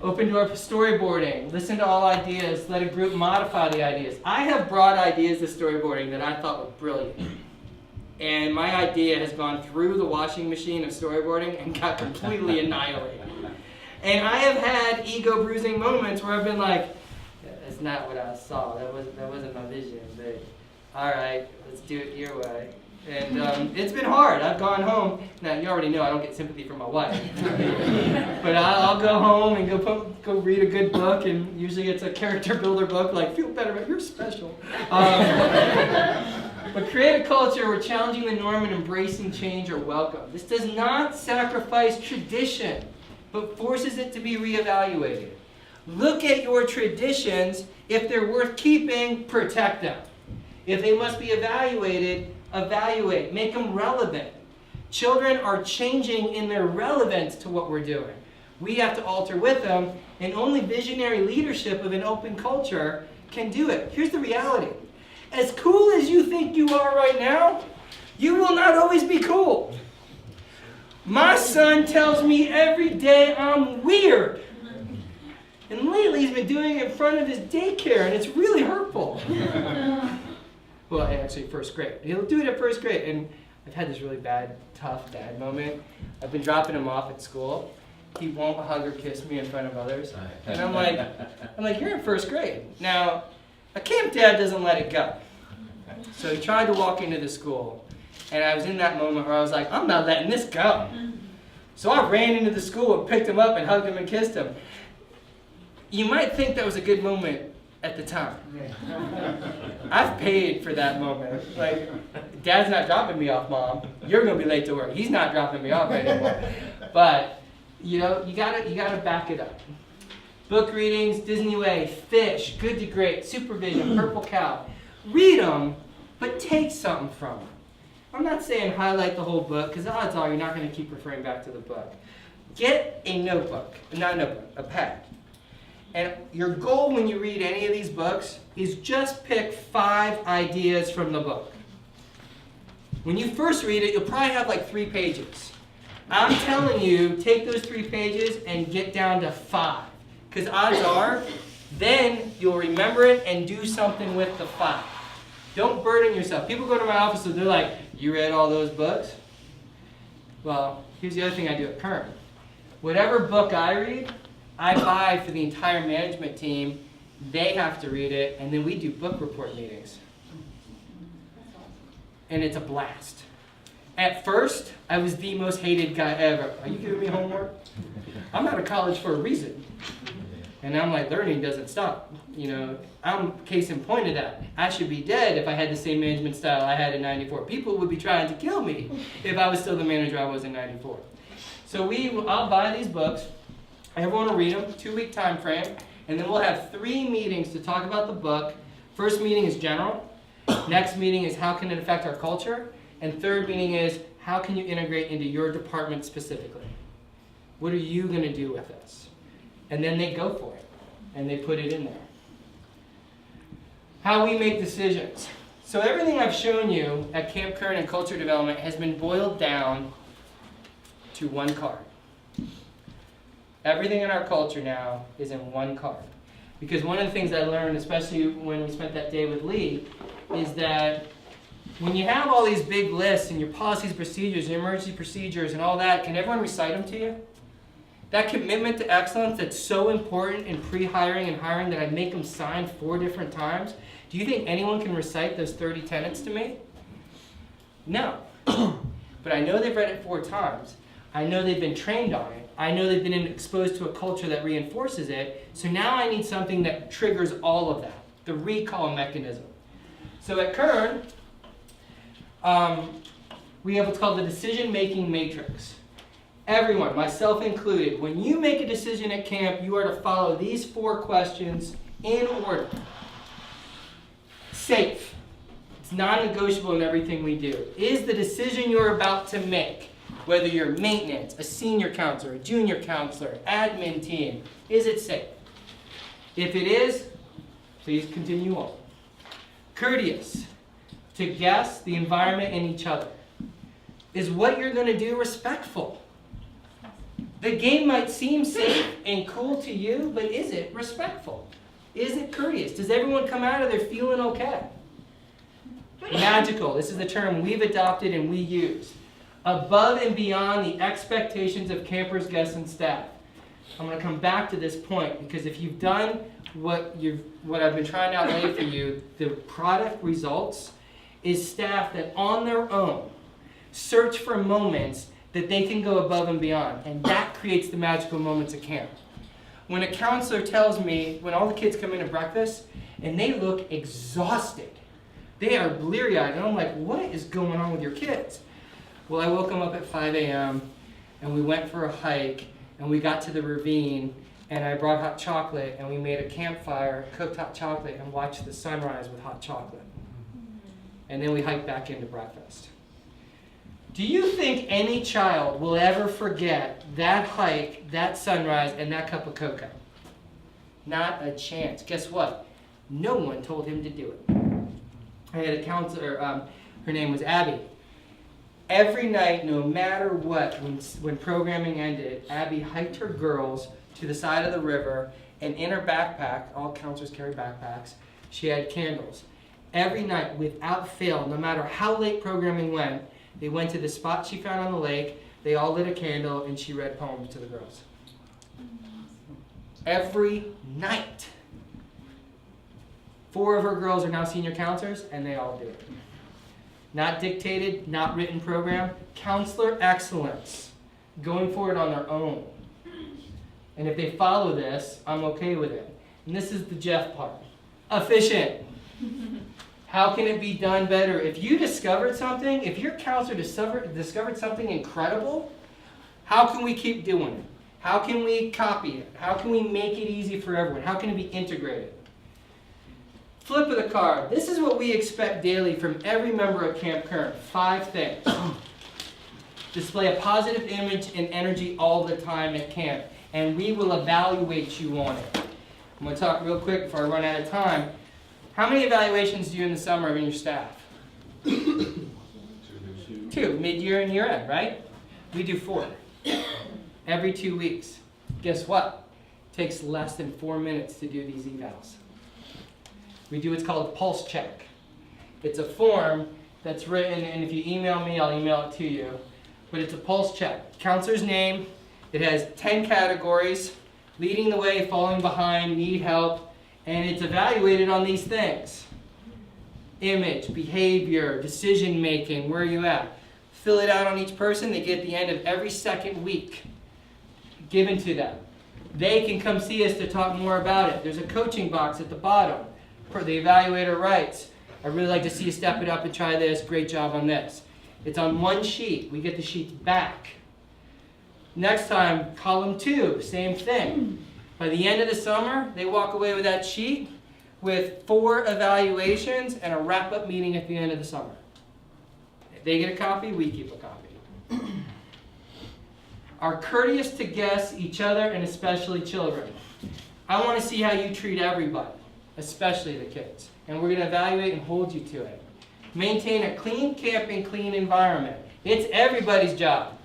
Open door storyboarding. Listen to all ideas. Let a group modify the ideas. I have brought ideas to storyboarding that I thought were brilliant. And my idea has gone through the washing machine of storyboarding and got completely annihilated. And I have had ego bruising moments where I've been like, that's not what I saw. That wasn't my vision. But all right, let's do it your way. And it's been hard. I've gone home. Now, you already know I don't get sympathy from my wife. But I'll go home and go read a good book, and usually it's a character builder book, like, feel better, but you're special. But create a culture where challenging the norm and embracing change are welcome. This does not sacrifice tradition, but forces it to be reevaluated. Look at your traditions. If they're worth keeping, protect them. If they must be evaluated, evaluate. Make them relevant. Children are changing in their relevance to what we're doing. We have to alter with them, and only visionary leadership of an open culture can do it. Here's the reality. As cool as you think you are right now, you will not always be cool. My son tells me every day I'm weird. And lately he's been doing it in front of his daycare, and it's really hurtful. Well, actually, first grade. He'll do it at first grade. And I've had this really tough dad moment. I've been dropping him off at school. He won't hug or kiss me in front of others. And I'm like, you're in first grade. Now, a camp dad doesn't let it go. So he tried to walk into the school. And I was in that moment where I was like, I'm not letting this go. So I ran into the school and picked him up and hugged him and kissed him. You might think that was a good moment at the time. I've paid for that moment. Like, Dad's not dropping me off, Mom. You're gonna be late to work. He's not dropping me off anymore. But you gotta back it up. Book readings, Disney Way, Fish, Good to Great, Supervision, Purple Cow. Read them, but take something from them. I'm not saying highlight the whole book, because odds are you're not going to keep referring back to the book. Get a notebook, not a notebook, a pad. And your goal when you read any of these books is just pick 5 ideas from the book. When you first read it, you'll probably have like 3 pages. I'm telling you, take those 3 pages and get down to 5. Because odds are, then you'll remember it and do something with the 5. Don't burden yourself. People go to my office and they're like, you read all those books? Well, here's the other thing I do at Kern. Whatever book I read, I buy for the entire management team. They have to read it, and then we do book report meetings. And it's a blast. At first, I was the most hated guy ever. Are you giving me homework? I'm out of college for a reason. And I'm like, learning doesn't stop. You know, I'm case in point of that. I should be dead if I had the same management style I had in 94. People would be trying to kill me if I was still the manager I was in 94. So I'll buy these books. Everyone will read them, 2-week time frame, and then we'll have 3 meetings to talk about the book. First meeting is general. Next meeting is how can it affect our culture? And third meeting is how can you integrate into your department specifically? What are you going to do with this? And then they go for it, and they put it in there. How we make decisions. So everything I've shown you at Camp Kern and Culture Development has been boiled down to one card. Everything in our culture now is in one card. Because one of the things I learned, especially when we spent that day with Lee, is that when you have all these big lists and your policies, procedures, your emergency procedures, and all that, can everyone recite them to you? That commitment to excellence that's so important in pre-hiring and hiring that I make them sign 4 different times, do you think anyone can recite those 30 tenets to me? No. But I know they've read it 4 times. I know they've been trained on it. I know they've been exposed to a culture that reinforces it. So now I need something that triggers all of that, the recall mechanism. So at Kern, we have what's called the decision-making matrix. Everyone, myself included, when you make a decision at camp, you are to follow these 4 questions in order. Safe. It's non-negotiable in everything we do. Is the decision you're about to make, whether you're maintenance, a senior counselor, a junior counselor, admin team, is it safe? If it is, please continue on. Courteous. To guess the environment and each other. Is what you're going to do respectful? The game might seem safe, and and cool to you, but is it respectful? Is it courteous? Does everyone come out of there feeling okay? Magical. This is the term we've adopted and we use. Above and beyond the expectations of campers, guests, and staff. I'm going to come back to this point because if you've done what I've been trying to outlay for you, the product results is staff that on their own search for moments that they can go above and beyond. And that creates the magical moments at camp. When a counselor tells me, when all the kids come in at breakfast, and they look exhausted, they are bleary-eyed, and I'm like, what is going on with your kids? Well, I woke them up at 5 a.m., and we went for a hike, and we got to the ravine, and I brought hot chocolate, and we made a campfire, cooked hot chocolate, and watched the sunrise with hot chocolate. And then we hiked back into breakfast. Do you think any child will ever forget that hike, that sunrise, and that cup of cocoa? Not a chance. Guess what? No one told him to do it. I had a counselor, her name was Abby. Every night, no matter what, when programming ended, Abby hiked her girls to the side of the river, and in her backpack, all counselors carry backpacks, she had candles. Every night, without fail, no matter how late programming went, they went to the spot she found on the lake, they all lit a candle, and she read poems to the girls. Every night. 4 of her girls are now senior counselors, and they all do it. Not dictated, not written program. Counselor excellence. Going for it on their own. And if they follow this, I'm okay with it. And this is the Jeff part. Efficient. How can it be done better? If you discovered something, if your counselor discovered something incredible, how can we keep doing it? How can we copy it? How can we make it easy for everyone? How can it be integrated? Flip of the card. This is what we expect daily from every member of Camp Kern. 5 things. Display a positive image and energy all the time at camp, and we will evaluate you on it. I'm going to talk real quick before I run out of time. How many evaluations do you in the summer of your staff? 2, mid-year and year-end, right? We do 4. Every 2 weeks. Guess what? It takes less than 4 minutes to do these evals. We do what's called a pulse check. It's a form that's written, and if you email me, I'll email it to you. But it's a pulse check. Counselor's name. It has 10 categories: leading the way, falling behind, need help. And it's evaluated on these things: image, behavior, decision making, where are you at? Fill it out on each person. They get at the end of every second week given to them. They can come see us to talk more about it. There's a coaching box at the bottom. The evaluator writes, I'd really like to see you step it up and try this. Great job on this. It's on one sheet. We get the sheets back. Next time, column 2, same thing. By the end of the summer, they walk away with that sheet with 4 evaluations and a wrap-up meeting at the end of the summer. If they get a copy, we keep a copy. Are courteous to guests, each other, and especially children. I want to see how you treat everybody, especially the kids. And we're going to evaluate and hold you to it. Maintain a clean camping, clean environment. It's everybody's job.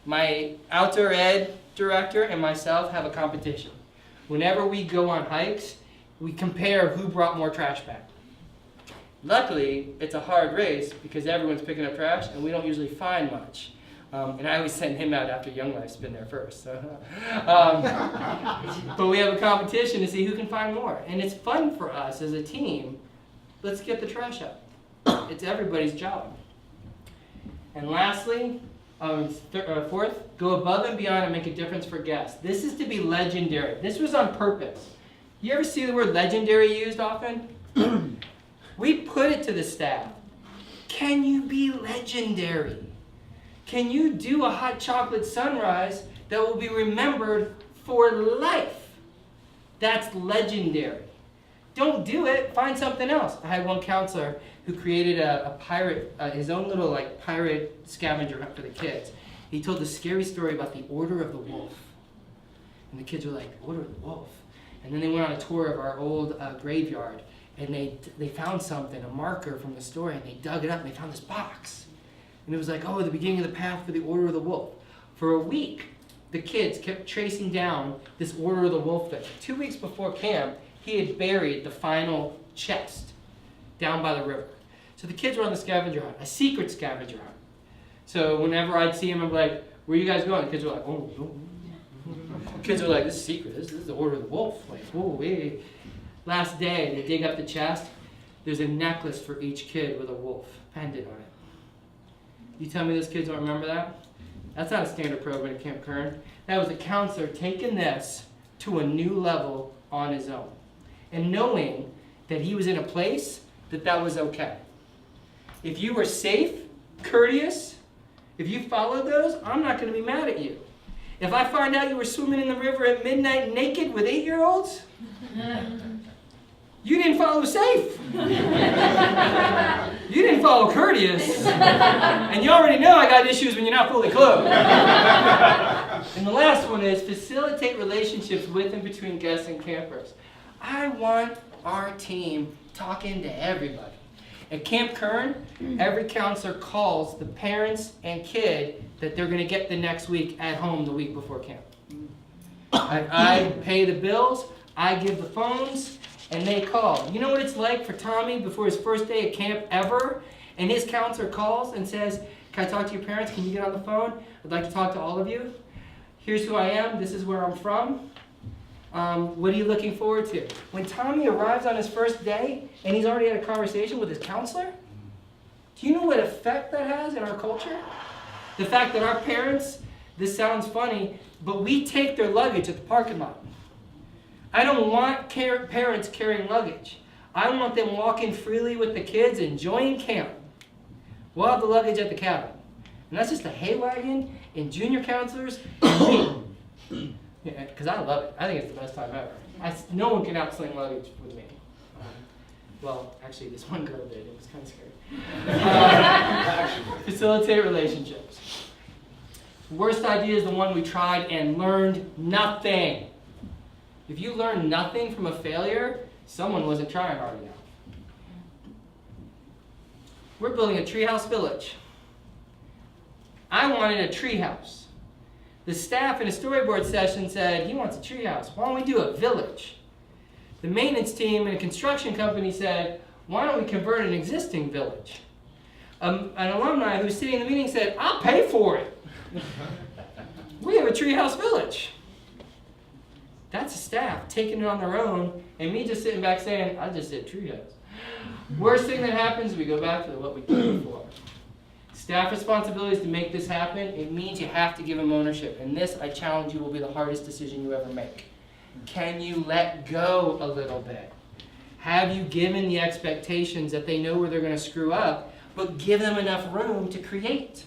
My outdoor ed director and myself have a competition. Whenever we go on hikes, we compare who brought more trash back. Luckily, it's a hard race because everyone's picking up trash and we don't usually find much. And I always send him out after Young Life's been there first. So. But we have a competition to see who can find more. And it's fun for us as a team. Let's get the trash out. It's everybody's job. And lastly, 4th, go above and beyond and make a difference for guests. This is to be legendary. This was on purpose. You ever see the word legendary used often? We put it to the staff. Can you be legendary? Can you do a hot chocolate sunrise that will be remembered for life? That's legendary. Don't do it. Find something else. I had one counselor who created a pirate, his own little pirate scavenger hunt for the kids. He told a scary story about the Order of the Wolf. And the kids were like, Order of the Wolf? And then they went on a tour of our old graveyard, and they found something, a marker from the story, and they dug it up, and they found this box. And it was like, oh, the beginning of the path for the Order of the Wolf. For a week, the kids kept tracing down this Order of the Wolf thing. 2 weeks before camp, he had buried the final chest down by the river. So the kids were on the scavenger hunt, a secret scavenger hunt. So whenever I'd see him, I'd be like, where are you guys going? The kids were like, oh, no. The kids were like, this is secret. This is the Order of the Wolf. Like, whoa, hey. Last day, they dig up the chest. There's a necklace for each kid with a wolf pendant on it. You tell me those kids don't remember that? That's not a standard program at Camp Kern. That was a counselor taking this to a new level on his own. And knowing that he was in a place that was okay. If you were safe, courteous, if you followed those, I'm not going to be mad at you. If I find out you were swimming in the river at midnight naked with 8-year-olds, you didn't follow safe. You didn't follow courteous. And you already know I got issues when you're not fully clothed. And the last one is facilitate relationships with and between guests and campers. I want our team talking to everybody. At Camp Kern, every counselor calls the parents and kid that they're going to get the next week at home the week before camp. I pay the bills, I give the phones, and they call. You know what it's like for Tommy before his first day at camp ever? And his counselor calls and says, can I talk to your parents? Can you get on the phone? I'd like to talk to all of you. Here's who I am. This is where I'm from. What are you looking forward to? When Tommy arrives on his first day and he's already had a conversation with his counselor, do you know what effect that has in our culture? The fact that our parents, this sounds funny, but we take their luggage at the parking lot. I don't want parents carrying luggage. I want them walking freely with the kids, enjoying camp. We'll have the luggage at the cabin. And that's just a hay wagon and junior counselors and me. Yeah, because I love it. I think it's the best time ever. No one can outsling luggage with me. Well, actually, this one girl did. It was kind of scary. Facilitate relationships. Worst idea is the one we tried and learned nothing. If you learn nothing from a failure, someone wasn't trying hard enough. We're building a treehouse village. I wanted a treehouse. The staff in a storyboard session said, he wants a treehouse. Why don't we do a village? The maintenance team in a construction company said, why don't we convert an existing village? An alumni who was sitting in the meeting said, I'll pay for it. We have a treehouse village. That's the staff taking it on their own, and me just sitting back saying, I just said treehouse. Worst thing that happens, we go back to what we did before. Staff responsibilities to make this happen, it means you have to give them ownership. And this, I challenge you, will be the hardest decision you ever make. Can you let go a little bit? Have you given the expectations that they know where they're going to screw up, but give them enough room to create?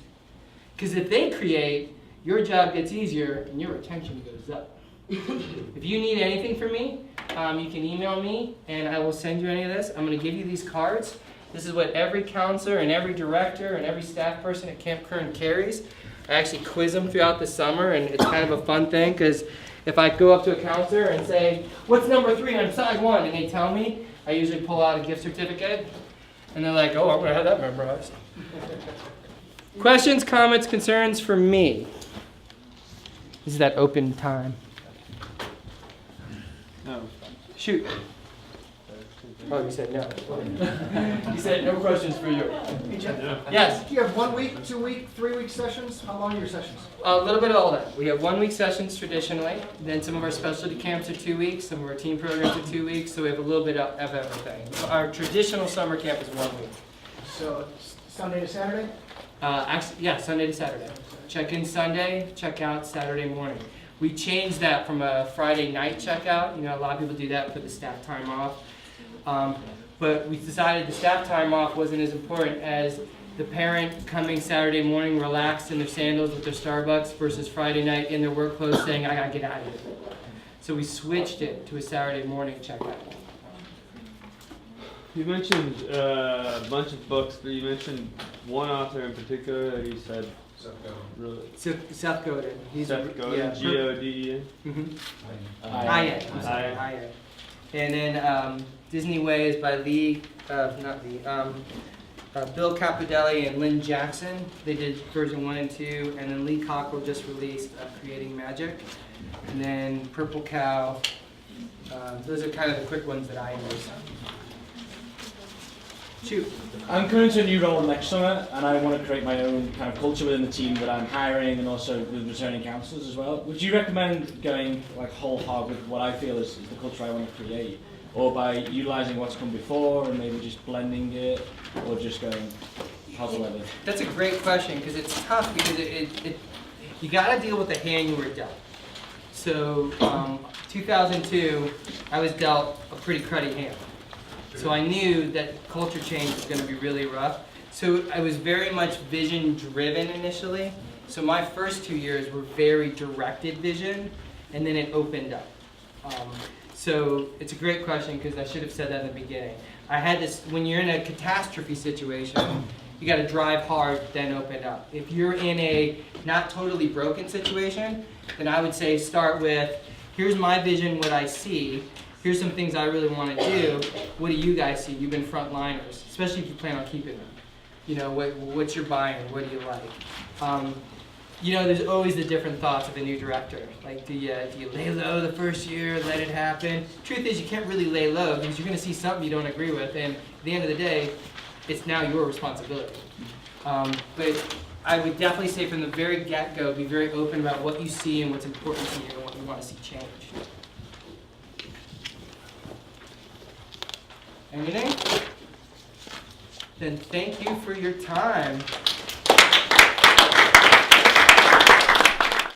Because if they create, your job gets easier and your retention goes up. If you need anything from me, you can email me and I will send you any of this. I'm going to give you these cards. This is what every counselor and every director and every staff person at Camp Kern carries. I actually quiz them throughout the summer, and it's kind of a fun thing because if I go up to a counselor and say, what's number 3 on side 1? And they tell me, I usually pull out a gift certificate. And they're like, oh, I'm going to have that memorized. Questions, comments, concerns for me? This is that open time. No. Shoot. Oh, you said no. You said no questions for you. Hey, Jeff, Yes. do you have 1 week, 2 week, 3 week sessions? How long are your sessions? A little bit of all that. We have 1 week sessions traditionally. Then some of our specialty camps are 2 weeks. Some of our team programs are 2 weeks. So we have a little bit of everything. Our traditional summer camp is 1 week. So Sunday to Saturday? Actually, yeah, Sunday to Saturday. Check in Sunday, check out Saturday morning. We changed that from a Friday night checkout. You know, a lot of people do that for the staff time off. But we decided the staff time off wasn't as important as the parent coming Saturday morning relaxed in their sandals with their Starbucks versus Friday night in their work clothes saying, I gotta get out of here. So we switched it to a Saturday morning checkout. You mentioned a bunch of books, but you mentioned one author in particular that you said really. Seth Godin. Seth Godin, G-O-D-E-N? Mm-hmm. Ian. And then Disney Way is by Bill Capodelli and Lynn Jackson. They did version 1 and 2, and then Lee Cockrell just released Creating Magic. And then Purple Cow. Those are kind of the quick ones that I use. Shoot. I'm coming to a new role next summer, and I want to create my own kind of culture within the team that I'm hiring, and also with returning counsellors as well. Would you recommend going like whole hog with what I feel is the culture I want to create, or by utilising what's come before and maybe just blending it, or just going how's the weather? That's a great question because it's tough because you got to deal with the hand you were dealt. So 2002, I was dealt a pretty cruddy hand. So I knew that culture change was going to be really rough. So I was very much vision driven initially. So my first 2 years were very directed vision, and then it opened up. So it's a great question because I should have said that in the beginning. I had this, when you're in a catastrophe situation, you got to drive hard, then open up. If you're in a not totally broken situation, then I would say start with, here's my vision, what I see. Here's some things I really want to do. What do you guys see? You've been frontliners, especially if you plan on keeping them. You know, what's your buy-in? What do you like? You know, there's always the different thoughts of a new director. Like, do you lay low the first year, let it happen? Truth is, you can't really lay low because you're going to see something you don't agree with, and at the end of the day, it's now your responsibility. But I would definitely say from the very get-go, be very open about what you see and what's important to you and what you want to see changed. Anything? Then thank you for your time.